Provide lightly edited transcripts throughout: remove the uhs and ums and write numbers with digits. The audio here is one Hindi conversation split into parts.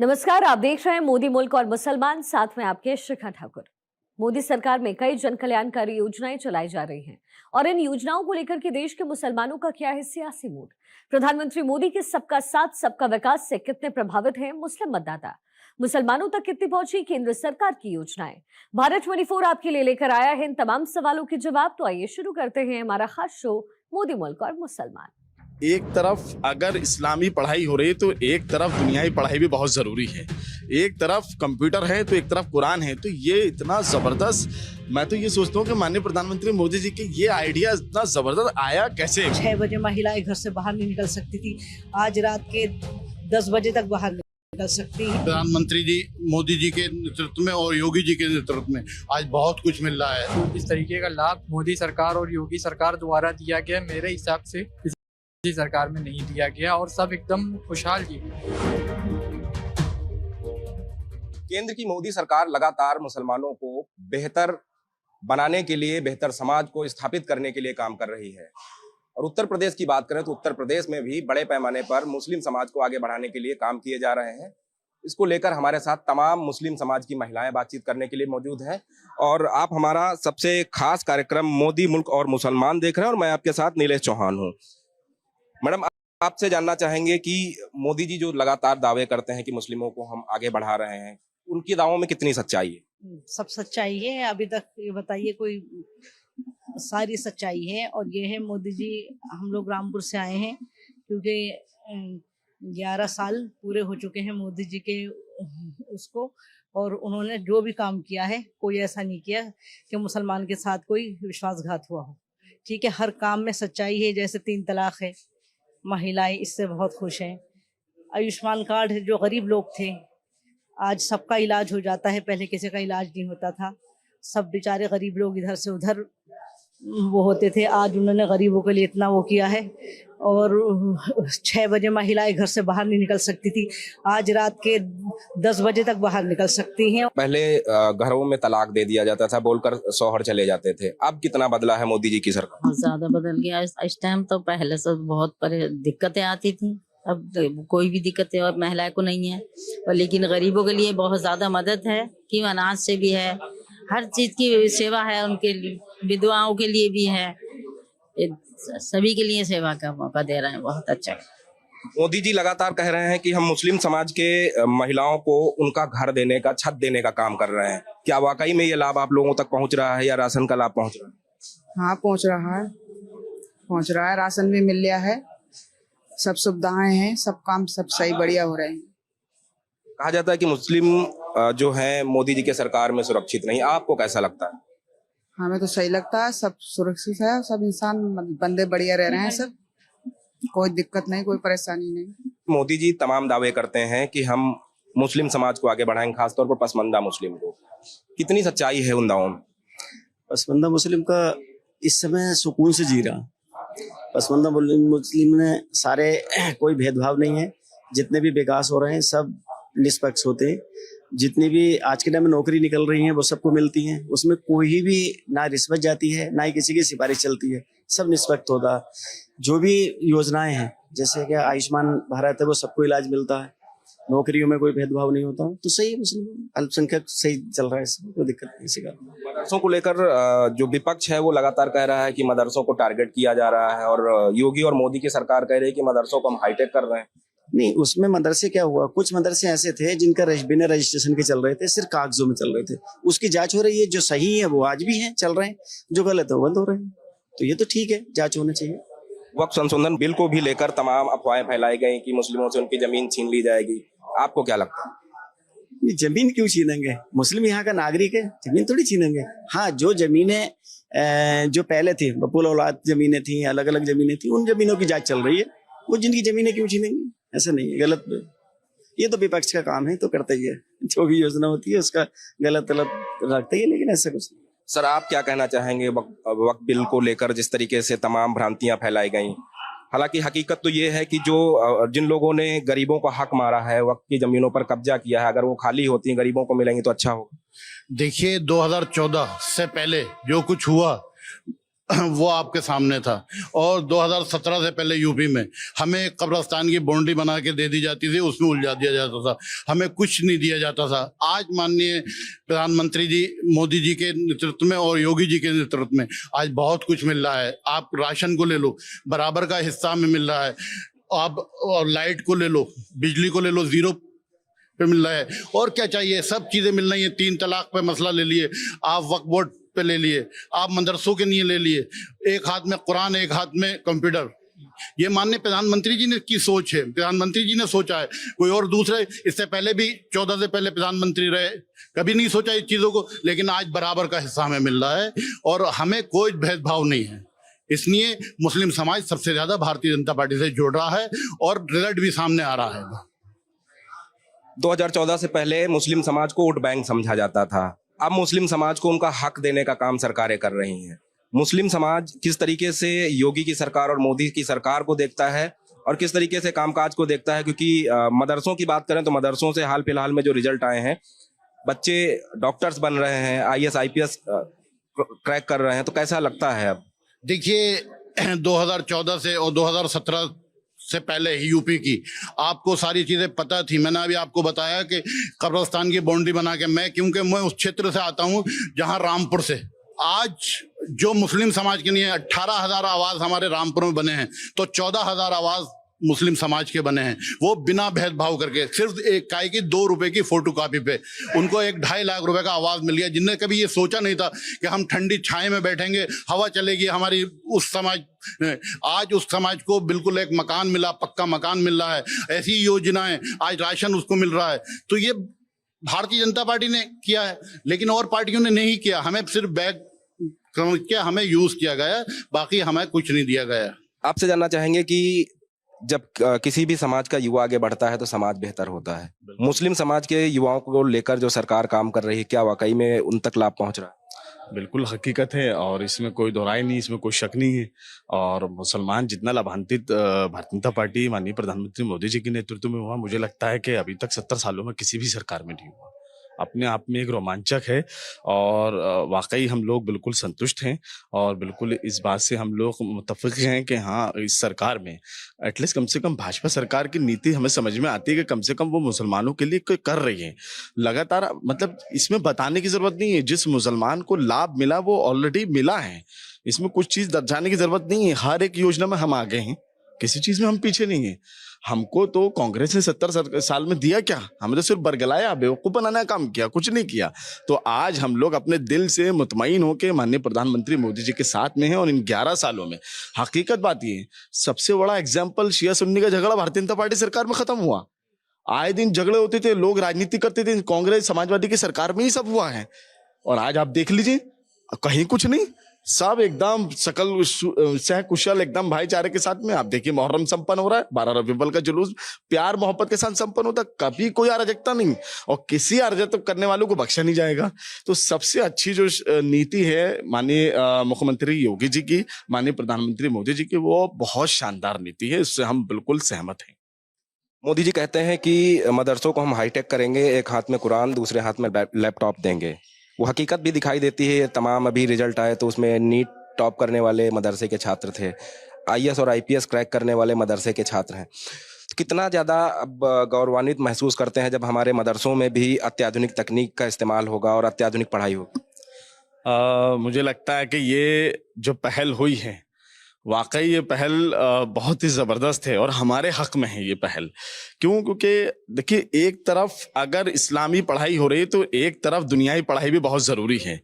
नमस्कार, आप देख रहे हैं मोदी मुल्क और मुसलमान, साथ में आपके शिखा ठाकुर। मोदी सरकार में कई जन कल्याणकारी योजनाएं चलाई जा रही हैं और इन योजनाओं को लेकर के देश के मुसलमानों का क्या है सियासी मूड। प्रधानमंत्री मोदी के सबका साथ सबका विकास से कितने प्रभावित हैं मुस्लिम मतदाता, मुसलमानों तक कितनी पहुंची केंद्र सरकार की योजनाएं। भारत 24 आपके लिए लेकर आया है इन तमाम सवालों के जवाब। तो आइए शुरू करते हैं हमारा खास शो मोदी मुल्क और मुसलमान। एक तरफ अगर इस्लामी पढ़ाई हो रही है तो एक तरफ दुनियावी पढ़ाई भी बहुत ज़रूरी है। एक तरफ कंप्यूटर है तो एक तरफ कुरान है। तो ये इतना ज़बरदस्त, मैं तो ये सोचता हूँ कि माननीय प्रधानमंत्री मोदी जी के ये आइडिया इतना ज़बरदस्त आया कैसे। 6 बजे महिलाएं घर से बाहर नहीं निकल सकती थी, आज रात के 10 बजे तक बाहर निकल सकती है। प्रधानमंत्री जी मोदी जी के नेतृत्व में और योगी जी के नेतृत्व में आज बहुत कुछ मिल रहा है। इस तरीके का लाभ मोदी सरकार और योगी सरकार द्वारा दिया गया, मेरे हिसाब से किसी सरकार में नहीं दिया गया और सब एकदम खुशहाल जी। केंद्र की मोदी सरकार लगातार मुसलमानों को बेहतर बनाने के लिए, बेहतर समाज को स्थापित करने के लिए काम कर रही है। और उत्तर प्रदेश की बात करें तो उत्तर प्रदेश में भी बड़े पैमाने पर मुस्लिम समाज को आगे बढ़ाने के लिए काम किए जा रहे हैं। इसको लेकर हमारे साथ तमाम मुस्लिम समाज की महिलाएं बातचीत करने के लिए मौजूद हैं। और आप हमारा सबसे खास कार्यक्रम मोदी मुल्क और मुसलमान देख रहे हैं और मैं आपके साथ नीलेश चौहान हूँ। मैडम, आपसे जानना चाहेंगे कि मोदी जी जो लगातार दावे करते हैं कि मुस्लिमों को हम आगे बढ़ा रहे हैं, उनकी दावों में कितनी सच्चाई है? सब सच्चाई है, अभी तक ये बताइए कोई सारी सच्चाई है। और ये है मोदी जी, हम लोग रामपुर से आए हैं क्योंकि 11 साल पूरे हो चुके हैं मोदी जी के उसको, और उन्होंने जो भी काम किया है कोई ऐसा नहीं किया कि मुसलमान के साथ कोई विश्वासघात हुआ हो। ठीक है, हर काम में सच्चाई है। जैसे 3 तलाक है, महिलाएं इससे बहुत खुश हैं। आयुष्मान कार्ड है, जो गरीब लोग थे आज सबका इलाज हो जाता है, पहले किसी का इलाज नहीं होता था। सब बेचारे गरीब लोग इधर से उधर वो होते थे, आज उन्होंने गरीबों के लिए इतना वो किया है। और 6 बजे महिलाएं घर से बाहर नहीं निकल सकती थी, आज रात के 10 बजे तक बाहर निकल सकती हैं। पहले घरों में तलाक दे दिया जाता था, बोलकर शौहर चले जाते थे। अब कितना बदला है मोदी जी की सरकार? बहुत ज्यादा बदल गया। इस टाइम तो पहले से बहुत दिक्कतें आती थी, अब तो कोई भी दिक्कतें और महिलाओं को नहीं है। और लेकिन गरीबों के लिए बहुत ज्यादा मदद है कि अनाज से भी है, हर चीज की सेवा है उनके लिए, विधवाओं के लिए भी है, सभी के लिए सेवा का मौका दे रहे हैं। बहुत अच्छा है। मोदी जी लगातार कह रहे हैं कि हम मुस्लिम समाज के महिलाओं को उनका घर देने का, छत देने का काम कर रहे हैं। क्या वाकई में ये लाभ आप लोगों तक पहुंच रहा है या राशन का लाभ पहुंच रहा है? हाँ, पहुंच रहा है। राशन भी मिल गया है, सब सुविधाएं हैं, सब काम सब सही बढ़िया हो रहे हैं। कहा जाता है कि मुस्लिम जो है मोदी जी के सरकार में सुरक्षित नहीं, आपको कैसा लगता है? हमें तो सही लगता है, सब सुरक्षित है, सब इंसान बंदे बढ़िया रह रहे हैं, सब कोई दिक्कत नहीं, कोई परेशानी नहीं। मोदी जी तमाम दावे करते हैं कि हम मुस्लिम समाज को आगे बढ़ाएंगे, खासतौर पर पसमानदा मुस्लिम को। कितनी सच्चाई है उन दावों में? पसमानदा मुस्लिम का इस समय सुकून से जी रहा। पसमानदा मुस्लिम ने सारे कोई भेदभाव नहीं है, जितने भी विकास हो रहे हैं सब निष्पक्ष होते हैं। जितनी भी आज के टाइम में नौकरी निकल रही हैं वो सबको मिलती हैं, उसमें कोई भी ना रिश्वत जाती है ना ही किसी की सिफारिश चलती है, सब निष्पक्ष होता है। जो भी योजनाएं हैं जैसे कि आयुष्मान भारत है, वो सबको इलाज मिलता है, नौकरियों में कोई भेदभाव नहीं होता। तो सही मुस्लिम अल्पसंख्यक सही चल रहा है, इसमें कोई दिक्कत नहीं। इसी का मदरसों को लेकर जो विपक्ष है वो लगातार कह रहा है कि मदरसों को टारगेट किया जा रहा है और योगी और मोदी की सरकार कह रही है कि मदरसों को हम हाईटेक कर रहे हैं। नहीं, उसमें मदरसे क्या हुआ, कुछ मदरसे ऐसे थे जिनका बिना रजिस्ट्रेशन के चल रहे थे, सिर्फ कागजों में चल रहे थे, उसकी जांच हो रही है। जो सही है वो आज भी है, चल रहे हैं, जो गलत है वो बंद हो रहे हैं। तो ये तो ठीक है, जांच होना चाहिए। वक्फ संशोधन बिल को भी लेकर तमाम अफवाहें फैलाई गई कि मुस्लिमों से उनकी जमीन छीन ली जाएगी, आपको क्या लगता है? नहीं, जमीन क्यों छीनेंगे? मुस्लिम यहाँ का नागरिक है, जमीन थोड़ी छीनेंगे। हाँ, जो जमीनें जो पहले थी, बपुल औलाद जमीनें थी, अलग अलग जमीनें थी, उन जमीनों की जांच चल रही है। वो जिनकी जमीनें क्यों छीनेंगे? ऐसा नहीं है, गलत। ये तो विपक्ष का काम है, तो करता ही है, जो भी योजना होती है उसका गलत रखता ही है, लेकिन ऐसा कुछ नहीं। सर, आप क्या कहना चाहेंगे वक्फ बिल को लेकर जिस तरीके से तमाम भ्रांतियां फैलाई गई? हालांकि हकीकत तो ये है कि जिन लोगों ने गरीबों का हक मारा है, वक्फ की जमीनों पर कब्जा किया है, अगर वो खाली होती हैं, गरीबों को मिलेंगी तो अच्छा होगा। देखिए, 2014 से पहले जो कुछ हुआ, वो आपके सामने था। और 2017 से पहले यूपी में हमें कब्रिस्तान की बाउंड्री बना के दे दी जाती थी, उसमें उलझा दिया जाता था, हमें कुछ नहीं दिया जाता था। आज माननीय प्रधानमंत्री जी मोदी जी के नेतृत्व में और योगी जी के नेतृत्व में आज बहुत कुछ मिल रहा है। आप राशन को ले लो, बराबर का हिस्सा में मिल रहा है। आप और लाइट को ले लो, बिजली को ले लो, 0 पे मिल रहा है। और क्या चाहिए, सब चीजें मिल रही है। 3 तलाक पे मसला ले लिए आप, वक्फ बोर्ड पे ले लिए आप, मदरसों के लिए ले लिए, एक हाथ में कुरान एक हाथ में कंप्यूटर। ये माननीय प्रधानमंत्री जी ने की सोच है, प्रधानमंत्री जी ने सोचा है। कोई और दूसरे इससे पहले भी 14 से पहले प्रधानमंत्री रहे, कभी नहीं सोचा इस चीजों को, लेकिन आज बराबर का हिस्सा हमें मिल रहा है और हमें कोई भेदभाव नहीं है। इसलिए मुस्लिम समाज सबसे ज्यादा भारतीय जनता पार्टी से जुड़ रहा है और रिजल्ट भी सामने आ रहा है। 2014 से पहले मुस्लिम समाज को वोट बैंक समझा जाता था, अब मुस्लिम समाज को उनका हक देने का काम सरकारें कर रही हैं। मुस्लिम समाज किस तरीके से योगी की सरकार और मोदी की सरकार को देखता है और किस तरीके से कामकाज को देखता है, क्योंकि मदरसों की बात करें तो मदरसों से हाल फिलहाल में जो रिजल्ट आए हैं, बच्चे डॉक्टर्स बन रहे हैं, IAS IPS क्रैक कर रहे हैं, तो कैसा लगता है अब? देखिए 2014 से और 2017 से पहले ही यूपी की आपको सारी चीजें पता थी। मैंने अभी आपको बताया कि कब्रिस्तान की बाउंड्री बना के, क्योंकि मैं उस क्षेत्र से आता हूं जहां रामपुर से आज जो मुस्लिम समाज के लिए 18,000 आवास हमारे रामपुर में बने हैं, तो 14,000 आवास मुस्लिम समाज के बने हैं। वो बिना भेदभाव करके सिर्फ एक काय की 2 रुपए की फोटोकॉपी पे उनको 1-2.5 लाख रुपए का आवाज मिल गया, जिनने कभी ये सोचा नहीं था कि हम ठंडी छाए में बैठेंगे, हवा चलेगी हमारी। उस समाज आज उस समाज को बिल्कुल एक मकान मिला, पक्का मकान मिल रहा है। ऐसी योजनाएं, आज राशन उसको मिल रहा है। तो ये भारतीय जनता पार्टी ने किया है, लेकिन और पार्टियों ने नहीं किया। हमें सिर्फ बैग समझ के हमें यूज किया गया, बाकी हमें कुछ नहीं दिया गया। आपसे जानना चाहेंगे कि जब किसी भी समाज का युवा आगे बढ़ता है तो समाज बेहतर होता है। मुस्लिम समाज के युवाओं को लेकर जो सरकार काम कर रही है, क्या वाकई में उन तक लाभ पहुंच रहा है? बिल्कुल हकीकत है और इसमें कोई दोहराई नहीं, इसमें कोई शक नहीं है। और मुसलमान जितना लाभान्वित भारतीय जनता पार्टी माननीय प्रधानमंत्री मोदी जी के नेतृत्व में हुआ, मुझे लगता है कि अभी तक 70 सालों में किसी भी सरकार में नहीं हुआ। अपने आप में एक रोमांचक है और वाकई हम लोग बिल्कुल संतुष्ट हैं और बिल्कुल इस बात से हम लोग मुत्तफिक हैं कि हाँ, इस सरकार में एटलीस्ट कम से कम भाजपा सरकार की नीति हमें समझ में आती है कि कम से कम वो मुसलमानों के लिए कोई कर रही है लगातार। मतलब इसमें बताने की जरूरत नहीं है, जिस मुसलमान को लाभ मिला वो ऑलरेडी मिला है, इसमें कुछ चीज दर्शाने की जरूरत नहीं है। हर एक योजना में हम आगे हैं, किसी चीज में हम पीछे नहीं है। हमको तो कांग्रेस ने 70 साल में दिया क्या? हमें तो सिर्फ बरगलाया, बेवकूफ बनाने का काम किया, कुछ नहीं किया। तो आज हम लोग अपने दिल से मुतमईन होकर माननीय प्रधानमंत्री मोदी जी के साथ में हैं और इन 11 सालों में हकीकत बात ये है, सबसे बड़ा एग्जाम्पल शिया सुन्नी का झगड़ा भारतीय जनता पार्टी सरकार में खत्म हुआ। आए दिन झगड़े होते थे, लोग राजनीति करते थे, कांग्रेस समाजवादी की सरकार में ही सब हुआ है। और आज आप देख लीजिए, कहीं कुछ नहीं, सब एकदम सकल सह कुशल एकदम भाईचारे के साथ में। आप देखिए मुहर्रम संपन्न हो रहा है, 12 रबीउल अव्वल का जुलूस प्यार मोहब्बत के साथ संपन्न होता, कभी कोई अराजकता नहीं और किसी अराजकता करने वालों को बख्शा नहीं जाएगा। तो सबसे अच्छी जो नीति है माननीय मुख्यमंत्री योगी जी की, माननीय प्रधानमंत्री मोदी जी की, वो बहुत शानदार नीति है, इससे हम बिल्कुल सहमत हैं। मोदी जी कहते हैं कि मदरसों को हम हाईटेक करेंगे, एक हाथ में कुरान दूसरे हाथ में लैपटॉप देंगे। वो हकीकत भी दिखाई देती है। तमाम अभी रिजल्ट आए तो उसमें नीट टॉप करने वाले मदरसे के छात्र थे, IAS और IPS क्रैक करने वाले मदरसे के छात्र हैं। कितना ज़्यादा अब गौरवान्वित महसूस करते हैं जब हमारे मदरसों में भी अत्याधुनिक तकनीक का इस्तेमाल होगा और अत्याधुनिक पढ़ाई होगी? मुझे लगता है कि ये जो पहल हुई है, वाकई ये पहल बहुत ही ज़बरदस्त है और हमारे हक में है ये पहल। क्यों? क्योंकि देखिए, एक तरफ अगर इस्लामी पढ़ाई हो रही है तो एक तरफ दुनियाई पढ़ाई भी बहुत ज़रूरी है।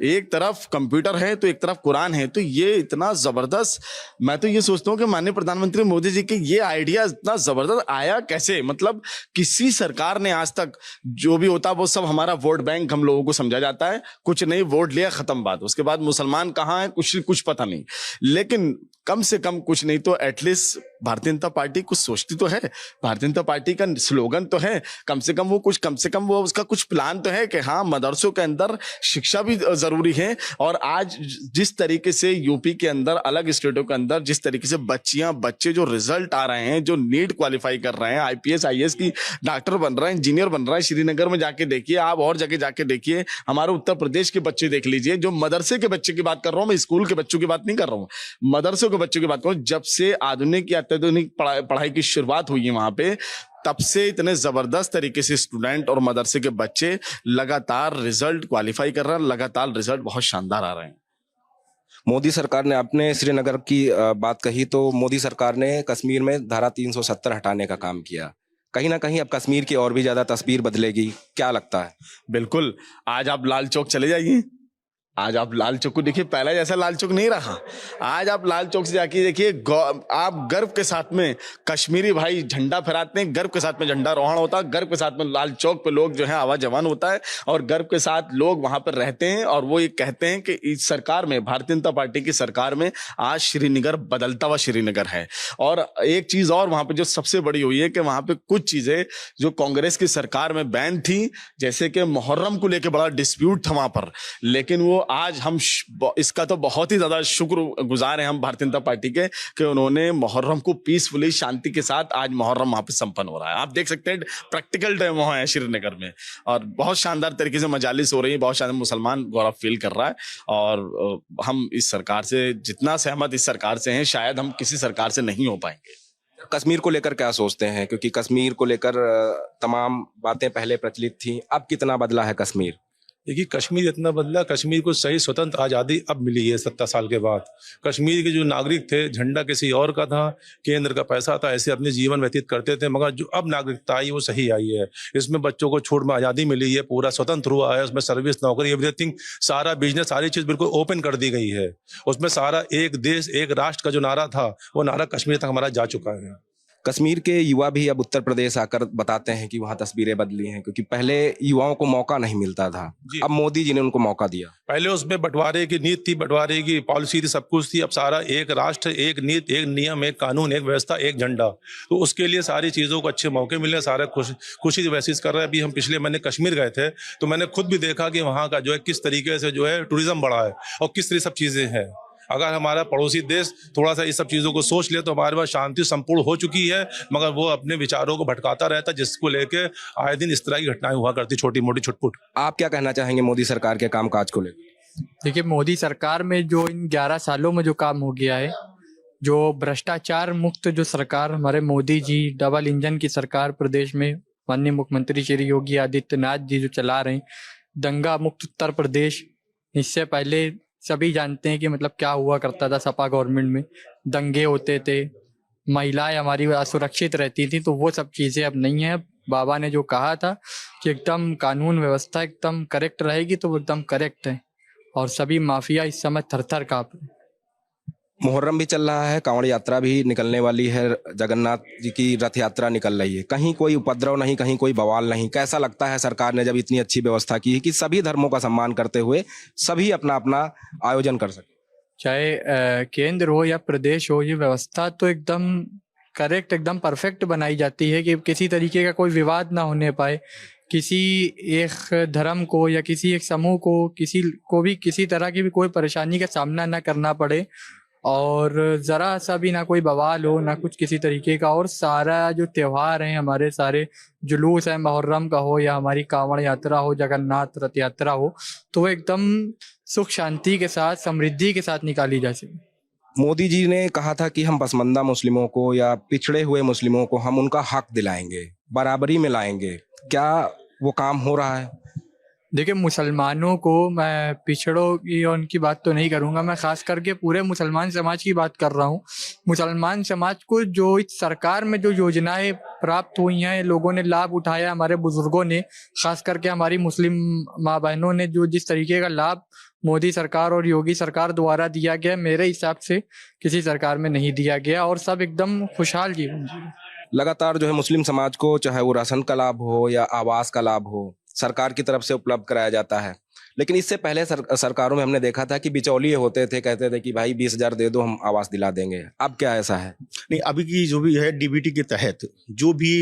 एक तरफ कंप्यूटर है तो एक तरफ कुरान है। तो ये इतना ज़बरदस्त, मैं तो ये सोचता हूँ कि माननीय प्रधानमंत्री मोदी जी के ये आइडिया इतना ज़बरदस्त आया कैसे? मतलब किसी सरकार ने आज तक, जो भी होता वो सब हमारा वोट बैंक हम लोगों को समझा जाता है, कुछ नहीं, वोट लिया ख़त्म बात। उसके बाद मुसलमान कहाँ है कुछ पता नहीं। लेकिन कम से कम कुछ नहीं तो एटलीस्ट भारतीय जनता पार्टी कुछ सोचती तो है, भारतीय जनता पार्टी का स्लोगन तो है, कम से कम वो उसका कुछ प्लान तो है कि हाँ मदरसों के अंदर शिक्षा भी जरूरी है। और आज जिस तरीके से यूपी के अंदर अलग स्टेटों के अंदर जिस तरीके से बच्चे जो रिजल्ट आ रहे हैं, जो नीट क्वालिफाई कर रहे हैं, IPS IAS की डॉक्टर बन रहे हैं, इंजीनियर बन रहा है, श्रीनगर में जाके देखिए आप, और जगह जाके देखिए, हमारे उत्तर प्रदेश के बच्चे देख लीजिए, जो मदरसे के बच्चे की बात कर रहा हूं मैं, स्कूल के बच्चों की बात नहीं कर रहा हूं, मदरसों के बच्चों की बात कर रहा हूं। जब से आधुनिक या अत्याधुनिक पढ़ाई की शुरुआत हुई है वहां पे, तब से इतने जबरदस्त तरीके से स्टूडेंट और मदरसे के बच्चे लगातार रिजल्ट क्वालिफाई कर रहे हैं, लगातार रिजल्ट बहुत शानदार आ रहे हैं। मोदी सरकार ने, आपने श्रीनगर की बात कही, तो मोदी सरकार ने कश्मीर में धारा 370 हटाने का काम किया। कहीं ना कहीं अब कश्मीर की और भी ज्यादा तस्वीर बदलेगी, क्या लगता है? बिल्कुल, आज आप लाल चौक चले जाइए, आज आप लाल चौक को देखिए, पहले जैसा लाल चौक नहीं रहा। आज आप लाल चौक से जाके देखिए, आप गर्व के साथ में कश्मीरी भाई झंडा फहराते हैं, गर्व के साथ में झंडा रोहण होता है, गर्व के साथ में लाल चौक पे लोग जो है आवा जवान होता है, और गर्व के साथ लोग वहां पर रहते हैं। और वो ये कहते हैं कि इस सरकार में, भारतीय जनता पार्टी की सरकार में आज श्रीनगर बदलता हुआ श्रीनगर है। और एक चीज और वहां पर जो सबसे बड़ी हुई है कि वहां पर कुछ चीजें जो कांग्रेस की सरकार में बैन थी, जैसे कि मुहर्रम को लेकर बड़ा डिस्प्यूट था वहां पर, लेकिन वो आज हम इसका तो बहुत ही ज्यादा शुक्र गुजार हैं हम भारतीय जनता पार्टी के कि उन्होंने मुहर्रम को पीसफुली, शांति के साथ आज मुहर्रम वहां पे संपन्न हो रहा है। आप देख सकते हैं प्रैक्टिकल डेमो है श्रीनगर में, और बहुत शानदार तरीके से मजालिस हो रही है, बहुत शानदार, मुसलमान गौरव फील कर रहा है। और हम इस सरकार से जितना सहमत इस सरकार से हैं, शायद हम किसी सरकार से नहीं हो पाएंगे। कश्मीर को लेकर क्या सोचते हैं? क्योंकि कश्मीर को लेकर तमाम बातें पहले प्रचलित थी, अब कितना बदला है कश्मीर? देखिए, कश्मीर इतना बदला, कश्मीर को सही स्वतंत्र आज़ादी अब मिली है 70 साल के बाद। कश्मीर के जो नागरिक थे, झंडा किसी और का था, केंद्र का पैसा था, ऐसे अपने जीवन व्यतीत करते थे, मगर जो अब नागरिकता आई वो सही आई है। इसमें बच्चों को छूट में आज़ादी मिली है, पूरा स्वतंत्र हुआ है, उसमें सर्विस, नौकरी, एवरीथिंग, सारा बिजनेस, सारी चीज़ बिल्कुल ओपन कर दी गई है। उसमें सारा एक देश एक राष्ट्र का जो नारा था, वो नारा कश्मीर तक हमारा जा चुका है। कश्मीर के युवा भी अब उत्तर प्रदेश आकर बताते हैं कि वहाँ तस्वीरें बदली हैं, क्योंकि पहले युवाओं को मौका नहीं मिलता था, अब मोदी जी ने उनको मौका दिया। पहले उसमें बंटवारे की नीति थी, बंटवारे की पॉलिसी थी, सब कुछ थी। अब सारा एक राष्ट्र, एक नीति, एक नियम, एक कानून, एक व्यवस्था, एक झंडा। तो उसके लिए सारी चीज़ों को अच्छे मौके मिले, सारा खुशी महसूस कर रहे हैं। अभी हम पिछले महीने कश्मीर गए थे, तो मैंने खुद भी देखा कि वहाँ का जो है किस तरीके से जो है टूरिज्म बढ़ा है और किस तरह सब चीज़ें हैं। अगर हमारा पड़ोसी देश थोड़ा सा इस सब चीज़ों को सोच ले तो हमारे पास शांति संपूर्ण हो चुकी है, मगर वो अपने विचारों को भटकाता रहता, जिसको लेके आए दिन इस तरह की घटनाएं हुआ करती, छोटी मोटी छुटपुट। आप क्या कहना चाहेंगे मोदी सरकार के कामकाज को लेकर? देखिए, मोदी सरकार में जो इन 11 सालों में जो काम हो गया है, जो भ्रष्टाचार मुक्त जो सरकार हमारे मोदी जी, डबल इंजन की सरकार प्रदेश में माननीय मुख्यमंत्री श्री योगी आदित्यनाथ जी जो चला रहे हैं, दंगा मुक्त उत्तर प्रदेश। इससे पहले सभी जानते हैं कि मतलब क्या हुआ करता था, सपा गवर्नमेंट में दंगे होते थे, महिलाएं हमारी असुरक्षित रहती थी, तो वो सब चीज़ें अब नहीं है। बाबा ने जो कहा था कि एकदम कानून व्यवस्था एकदम करेक्ट रहेगी, तो वो एकदम करेक्ट है, और सभी माफिया इस समय थर-थर काँप रहे। मुहर्रम भी चल रहा है, कांवड़ यात्रा भी निकलने वाली है, जगन्नाथ जी की रथ यात्रा निकल रही है, कहीं कोई उपद्रव नहीं, कहीं कोई बवाल नहीं। कैसा लगता है सरकार ने जब इतनी अच्छी व्यवस्था की है कि सभी धर्मों का सम्मान करते हुए सभी अपना अपना आयोजन कर सके? चाहे केंद्र हो या प्रदेश हो, ये व्यवस्था तो एकदम करेक्ट, एकदम परफेक्ट बनाई जाती है कि किसी तरीके का कोई विवाद ना होने पाए, किसी एक धर्म को या किसी एक समूह को, किसी को भी किसी तरह की भी कोई परेशानी का सामना ना करना पड़े, और ज़रा सा भी ना कोई बवाल हो, ना कुछ किसी तरीके का। और सारा जो त्यौहार हैं हमारे, सारे जुलूस है, मुहर्रम का हो या हमारी कांवड़ यात्रा हो, जगन्नाथ रथ यात्रा हो, तो वो एकदम सुख शांति के साथ, समृद्धि के साथ निकाली जा सके। मोदी जी ने कहा था कि हम पसमानदा मुस्लिमों को या पिछड़े हुए मुस्लिमों को हम उनका हक दिलाएंगे, बराबरी में लाएंगे, क्या वो काम हो रहा है? देखिए, मुसलमानों को, मैं पिछड़ों की और उनकी बात तो नहीं करूंगा, मैं खास करके पूरे मुसलमान समाज की बात कर रहा हूँ। मुसलमान समाज को जो इस सरकार में जो योजनाएं प्राप्त हुई हैं, लोगों ने लाभ उठाया, हमारे बुजुर्गों ने, खास करके हमारी मुस्लिम माँ बहनों ने जो जिस तरीके का लाभ मोदी सरकार और योगी सरकार द्वारा दिया गया, मेरे हिसाब से किसी सरकार में नहीं दिया गया, और सब एकदम खुशहाल जीवन जी। लगातार जो है मुस्लिम समाज को, चाहे वो राशन का लाभ हो या आवास का लाभ हो, सरकार की तरफ से उपलब्ध कराया जाता है। लेकिन इससे पहले सरकारों में हमने देखा था कि बिचौलिए होते थे, कहते थे कि भाई 20,000 दे दो, हम आवास दिला देंगे। अब क्या ऐसा है? नहीं, अभी की जो भी है डीबीटी के तहत जो भी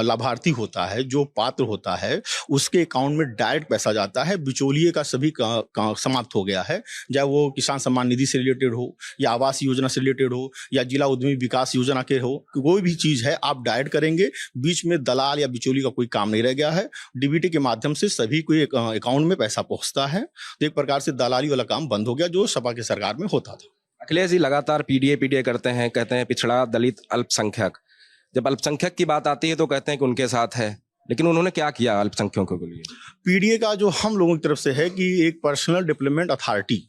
लाभार्थी होता है, जो पात्र होता है, उसके अकाउंट में डायरेक्ट पैसा जाता है। बिचौलिए का सभी समाप्त हो गया है, चाहे वो किसान सम्मान निधि से रिलेटेड हो या आवास योजना से रिलेटेड हो या जिला उद्यमी विकास योजना के हो, कोई भी चीज है आप डायरेक्ट करेंगे, बीच में दलाल या बिचौली का कोई काम नहीं रह गया है। डीबीटी के माध्यम से सभी को अकाउंट में पैसा पहुंचता है, तो एक प्रकार से दलाली वाला काम बंद हो गया जो सपा की सरकार में होता था। अखिलेश जी लगातार पीडीए करते हैं, कहते हैं पिछड़ा, दलित, अल्पसंख्यक। जब अल्पसंख्यक की बात आती है तो कहते हैं कि उनके साथ है, लेकिन उन्होंने क्या किया अल्पसंख्यकों के लिए? पीडीए का जो हम लोगों की तरफ से है कि एक पर्सनल डेवलपमेंट अथॉरिटी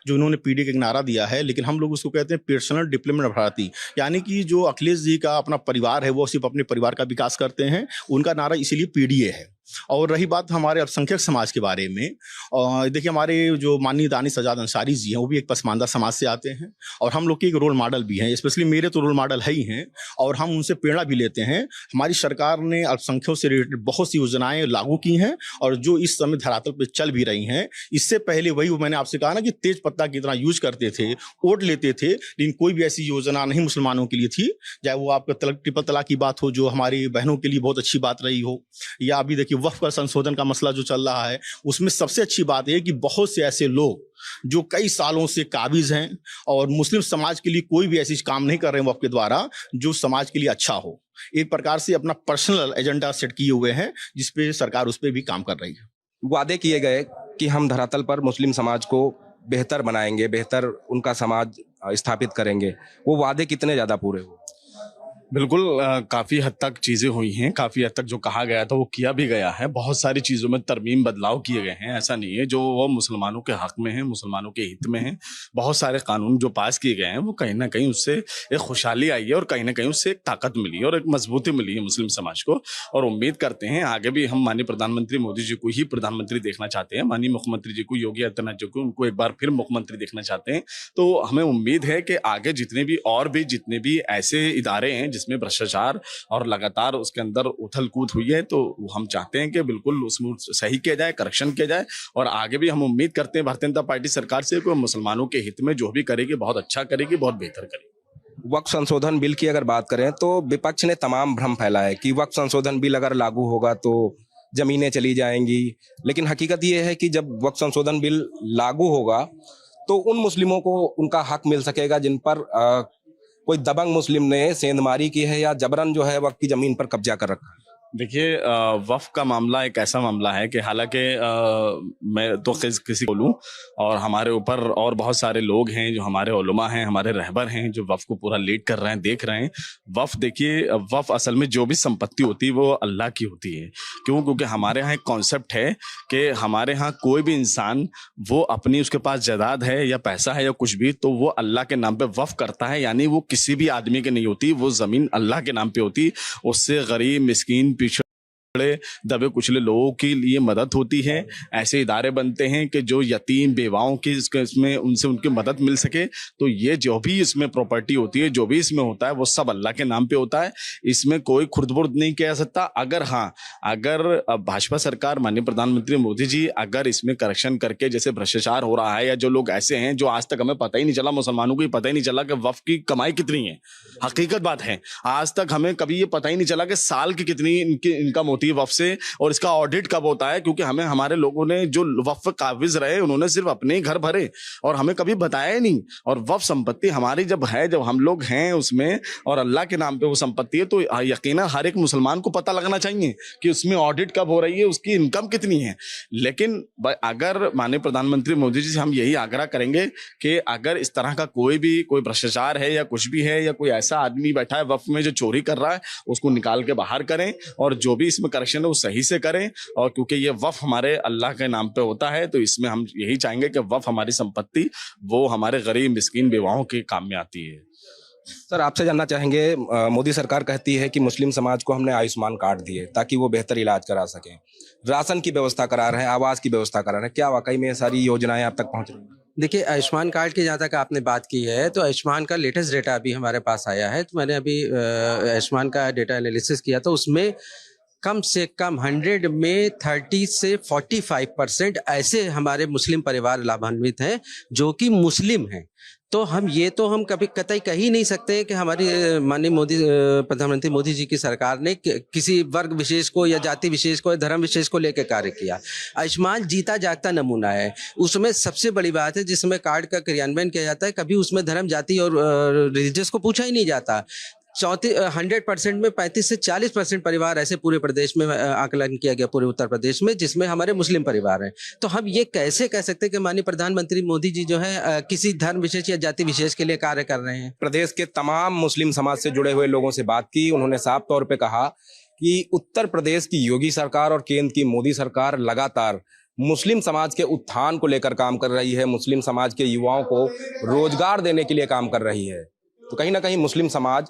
जो उन्होंने पीडीए का नारा दिया है, लेकिन हम लोग उसको कहते हैं पर्सनल डेवलपमेंट अथॉरिटी, यानी कि जो अखिलेश जी का अपना परिवार है वो सिर्फ अपने परिवार का विकास करते हैं, उनका नारा इसीलिए पीडीए है। और रही बात हमारे अल्पसंख्यक समाज के बारे में, देखिए हमारे जो माननीय दानिश आजाद अंसारी जी हैं वो भी एक पसमानदा समाज से आते हैं और हम लोग के एक रोल मॉडल भी हैं, स्पेशली मेरे तो रोल मॉडल है ही हैं और हम उनसे प्रेरणा भी लेते हैं। हमारी सरकार ने अल्पसंख्यकों से रिलेटेड बहुत सी योजनाएं लागू की हैं और जो इस समय धरातल पर चल भी रही हैं। इससे पहले वही मैंने आपसे कहा ना कि तेज पत्ता की तरह यूज करते थे, वोट लेते थे, लेकिन कोई भी ऐसी योजना नहीं मुसलमानों के लिए थी, चाहे वो आपका ट्रिपल तलाक की बात हो जो हमारी बहनों के लिए बहुत अच्छी बात रही हो, या अभी देखिए वक्फ का संशोधन का मसला जो चल रहा है, उसमें सबसे अच्छी बात है कि बहुत से ऐसे लोग जो कई सालों से काबिज हैं और मुस्लिम समाज के लिए कोई भी ऐसी काम नहीं कर रहे हैं वक्फ के द्वारा जो समाज के लिए अच्छा हो, एक प्रकार से अपना पर्सनल एजेंडा सेट किए हुए हैं जिसपे सरकार उस पर भी काम कर रही है। वादे किए गए कि हम धरातल पर मुस्लिम समाज को बेहतर बनाएंगे, बेहतर उनका समाज स्थापित करेंगे, वो वादे कितने ज्यादा पूरे हुए? बिल्कुल काफ़ी हद तक चीज़ें हुई हैं, काफ़ी हद तक जो कहा गया था वो किया भी गया है। बहुत सारी चीज़ों में तरमीम बदलाव किए गए हैं, ऐसा नहीं है जो वो मुसलमानों के हक़ में हैं, मुसलमानों के हित में हैं। बहुत सारे कानून जो पास किए गए हैं वो कहीं ना कहीं उससे एक खुशहाली आई है और कहीं ना कहीं उससे एक ताकत मिली है और एक मजबूती मिली है मुस्लिम समाज को। और उम्मीद करते हैं आगे भी हम माननीय प्रधानमंत्री मोदी जी को ही प्रधानमंत्री देखना चाहते हैं, माननीय मुख्यमंत्री जी को योगी आदित्यनाथ जी को उनको एक बार फिर मुख्यमंत्री देखना चाहते हैं। तो हमें उम्मीद है कि आगे जितने भी ऐसे इदारे हैं जिसमें भ्रष्टाचार और लगातार उसके अंदर उथल कूद हुई है, तो हम चाहते हैं कि बिल्कुल उसमें सही किया जाए, करेक्शन किया जाए। और आगे भी हम उम्मीद करते हैं भारतीय जनता पार्टी सरकार से कि मुसलमानों के हित में जो भी करेगी बहुत अच्छा करेगी, बहुत बेहतर करेगी। वक्फ संशोधन बिल की अगर बात करें तो विपक्ष ने तमाम भ्रम फैलाया है कि वक्फ संशोधन बिल अगर लागू होगा तो जमीनें चली जाएंगी, लेकिन हकीकत ये है कि जब वक्फ संशोधन बिल लागू होगा तो उन मुस्लिमों को उनका हक मिल सकेगा जिन पर कोई दबंग मुस्लिम ने सेंधमारी की है या जबरन जो है वक्फ की जमीन पर कब्जा कर रखा है। देखिए वक्फ का मामला एक ऐसा मामला है कि हालांकि मैं तो किसी बोलूं और हमारे ऊपर और बहुत सारे लोग हैं जो हमारे उलमा हैं, हमारे रहबर हैं जो वक्फ को पूरा लीड कर रहे हैं, देख रहे हैं। वक्फ देखिए, वक्फ असल में जो भी संपत्ति होती है वो अल्लाह की होती है। क्यों? क्योंकि हमारे यहाँ एक कॉन्सेप्ट है कि हमारे यहाँ कोई भी इंसान वो अपनी उसके पास जायदाद है या पैसा है या कुछ भी, तो वो अल्लाह के नाम पे वक्फ करता है, यानी वो किसी भी आदमी की नहीं होती, वो जमीन अल्लाह के नाम पे होती। उससे गरीब, मिस्कीन, पिछड़े, दबे कुचले लोगों के लिए मदद होती है। ऐसे इदारे बनते हैं कि जो यतीम बेवाओं की इसमें उनसे उनकी मदद मिल सके। तो ये जो भी इसमें प्रॉपर्टी होती है, जो भी इसमें होता है, वो सब अल्लाह के नाम पे होता है। इसमें कोई खुर्द-बुर्द नहीं किया जा सकता। अगर भाजपा सरकार, माननीय प्रधानमंत्री मोदी जी अगर इसमें करेक्शन करके, जैसे भ्रष्टाचार हो रहा है या जो लोग ऐसे हैं जो आज तक हमें पता ही नहीं चला, मुसलमानों को ही पता ही नहीं चला कि वक्फ की कमाई कितनी है। हकीकत बात है, आज तक हमें कभी ये पता ही नहीं चला कि साल की कितनी इनकी इनकम होती है वक्फ से और इसका ऑडिट कब होता है, क्योंकि हमें हमारे लोगों ने जो वक्फ काबिज रहे उन्होंने सिर्फ अपने ही घर भरे और हमें कभी बताया ही नहीं। और वक्फ संपत्ति हमारी जब हम लोग हैं उसमें और अल्लाह के नाम पे वो संपत्ति है, तो यकीनन हर एक मुसलमान को पता लगना चाहिए कि उसमें ऑडिट कब हो रही है, उसकी इनकम कितनी है। लेकिन अगर माननीय प्रधानमंत्री मोदी जी से हम यही आग्रह करेंगे कि अगर इस तरह का कोई भ्रष्टाचार है या कुछ भी है या कोई ऐसा आदमी बैठा है वक्फ में जो चोरी कर रहा है, उसको निकाल के बाहर करें और जो भी इसमें करेक्शन है वो सही से करें। और क्योंकि ये वक्फ हमारे अल्लाह के नाम पे होता है, तो इसमें हम यही चाहेंगे कि वक्फ हमारी संपत्ति वो हमारे गरीब, मिस्कीन, बेवाओं के काम में आती है। सर, आपसे जानना चाहेंगे, मोदी सरकार कहती है कि मुस्लिम समाज को हमने आयुष्मान कार्ड दिए ताकि वो बेहतर इलाज करा सकें, राशन की व्यवस्था करा रहे हैं, आवास की व्यवस्था करा रहे हैं। क्या वाकई में ये सारी योजनाएं आप तक पहुंच रही हैं? देखिए, आयुष्मान कार्ड की जहाँ तक आपने बात की है, तो आयुष्मान का लेटेस्ट डेटा अभी हमारे पास आया है। तो मैंने अभी आयुष्मान का डेटा एनालिसिस किया, तो उसमें कम से कम 100 में 30 से 45% ऐसे हमारे मुस्लिम परिवार लाभान्वित हैं जो कि मुस्लिम हैं। तो हम कभी कतई कह ही नहीं सकते कि हमारी माननीय प्रधानमंत्री मोदी जी की सरकार ने किसी वर्ग विशेष को या जाति विशेष को या धर्म विशेष को लेकर कार्य किया। आयुष्मान जीता जागता नमूना है। उसमें सबसे बड़ी बात है जिसमें कार्ड का क्रियान्वयन किया जाता है, कभी उसमें धर्म, जाति और रिलीजियस को पूछा ही नहीं जाता। 100% में 35 से 40% परिवार ऐसे पूरे प्रदेश में आकलन किया गया, पूरे उत्तर प्रदेश में, जिसमें हमारे मुस्लिम परिवार हैं। तो हम ये कैसे कह सकते हैं कि माननीय प्रधानमंत्री मोदी जी जो है किसी धर्म विशेष या जाति विशेष के लिए कार्य कर रहे हैं। प्रदेश के तमाम मुस्लिम समाज से जुड़े हुए लोगों से बात की। उन्होंने साफ तौर पे कहा कि उत्तर प्रदेश की योगी सरकार और केंद्र की मोदी सरकार लगातार मुस्लिम समाज के उत्थान को लेकर काम कर रही है, मुस्लिम समाज के युवाओं को रोजगार देने के लिए काम कर रही है। तो कहीं ना कहीं मुस्लिम समाज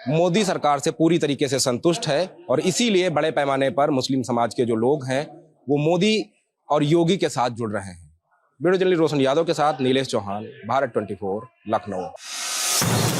मोदी सरकार से पूरी तरीके से संतुष्ट है और इसीलिए बड़े पैमाने पर मुस्लिम समाज के जो लोग हैं वो मोदी और योगी के साथ जुड़ रहे हैं। वीडियो जर्नलिस्ट रोशन यादव के साथ नीलेश चौहान, भारत 24, लखनऊ।